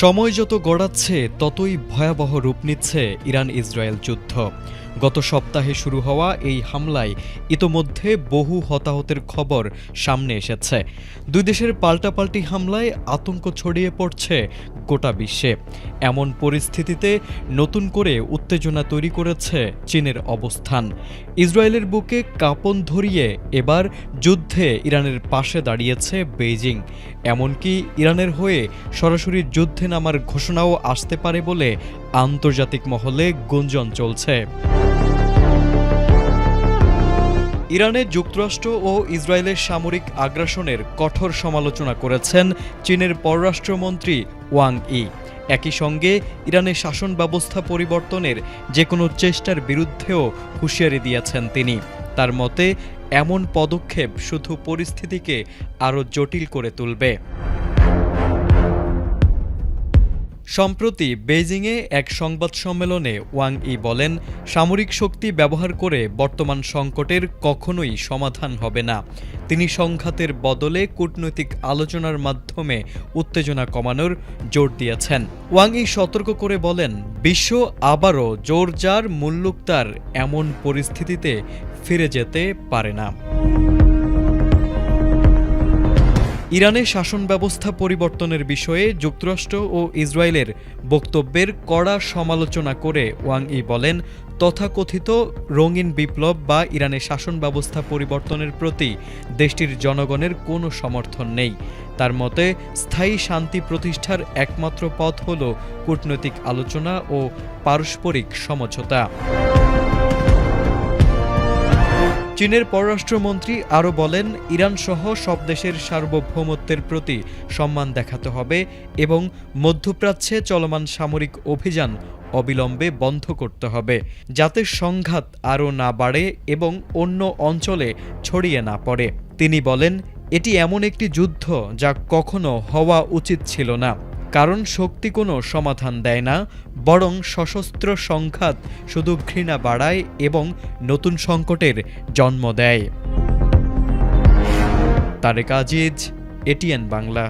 সময় যত গড়াচ্ছে ততই ভয়াবহ রূপ নিচ্ছে ইরান ইসরায়েল যুদ্ধ। গত সপ্তাহে শুরু হওয়া এই হামলায় ইতোমধ্যে বহু হতাহতের খবর সামনে এসেছে। দুই দেশের পাল্টাপাল্টি হামলায় আতঙ্ক ছড়িয়ে পড়ছে গোটা বিশ্বে। এমন পরিস্থিতিতে নতুন করে উত্তেজনা তৈরি করেছে চীনের অবস্থান। ইসরায়েলের বুকে কাঁপন ধরিয়ে এবার যুদ্ধে ইরানের পাশে দাঁড়িয়েছে বেইজিং। এমনকি ইরানের হয়ে সরাসরি যুদ্ধে নামার ঘোষণাও আসতে পারে বলে আন্তর্জাতিক মহলে গুঞ্জন চলছে। ইরানে যুক্তরাষ্ট্র ও ইসরায়েলের সামরিক আগ্রাসনের কঠোর সমালোচনা করেছেন চীনের পররাষ্ট্রমন্ত্রী ওয়াং ই। একই সঙ্গে ইরানের শাসন ব্যবস্থা পরিবর্তনের যে কোনো চেষ্টার বিরুদ্ধেও হুঁশিয়ারি দিয়েছেন তিনি। তার মতে, এমন পদক্ষেপ শুধু পরিস্থিতিকে আরও জটিল করে তুলবে। সম্প্রতি বেইজিংয়ে এক সংবাদ সম্মেলনে ওয়াং ই বলেন, সামরিক শক্তি ব্যবহার করে বর্তমান সংকটের কখনোই সমাধান হবে না। তিনি সংঘাতের বদলে কূটনৈতিক আলোচনার মাধ্যমে উত্তেজনা কমানোর জোর দিয়েছেন। ওয়াং ই সতর্ক করে বলেন, বিশ্ব আবারও জোর যার মুল্লুক তার এমন পরিস্থিতিতে ফিরে যেতে পারে না। ইরানের শাসন ব্যবস্থা পরিবর্তনের বিষয়ে যুক্তরাষ্ট্র ও ইসরায়েলের বক্তব্যের কড়া সমালোচনা করে ওয়াং ই বলেন, তথাকথিত রঙিন বিপ্লব বা ইরানের শাসন ব্যবস্থা পরিবর্তনের প্রতি দেশটির জনগণের কোনো সমর্থন নেই। তার মতে, স্থায়ী শান্তি প্রতিষ্ঠার একমাত্র পথ হল কূটনৈতিক আলোচনা ও পারস্পরিক সমঝোতা। চীনের পররাষ্ট্রমন্ত্রী আরও বলেন, ইরানসহ সব দেশের সার্বভৌমত্বের প্রতি সম্মান দেখাতে হবে এবং মধ্যপ্রাচ্যে চলমান সামরিক অভিযান অবিলম্বে বন্ধ করতে হবে, যাতে সংঘাত আরও না বাড়ে এবং অন্য অঞ্চলে ছড়িয়ে না পড়ে। তিনি বলেন, এটি এমন একটি যুদ্ধ যা কখনো হওয়া উচিত ছিল না, কারণ শক্তি কোনো সমাধান দেয় না, বরং সশস্ত্র সংঘাত শুধু ঘৃণা বাড়ায় এবং নতুন সংকটের জন্ম দেয়। তারেক আজিজ, এটিএন বাংলা।